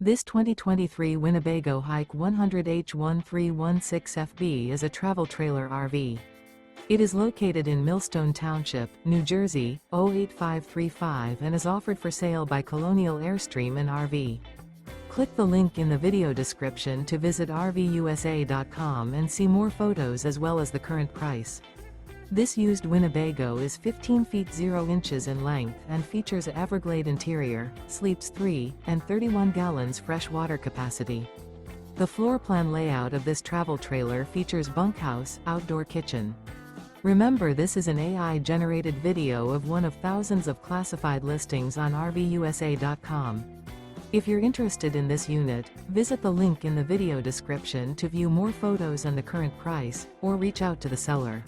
This 2023 Winnebago HIKE 100H1316FB is a travel trailer RV. It is located in Millstone Township, New Jersey, 08535 and is offered for sale by Colonial Airstream RV. Click the link in the video description to visit RVUSA.com and see more photos as well as the current price. This used Winnebago is 15 feet 0 inches in length and features an Everglade interior, sleeps 3, and 31 gallons fresh water capacity. The floor plan layout of this travel trailer features bunkhouse, outdoor kitchen. Remember, this is an AI-generated video of one of thousands of classified listings on RVUSA.com. If you're interested in this unit, visit the link in the video description to view more photos and the current price, or reach out to the seller.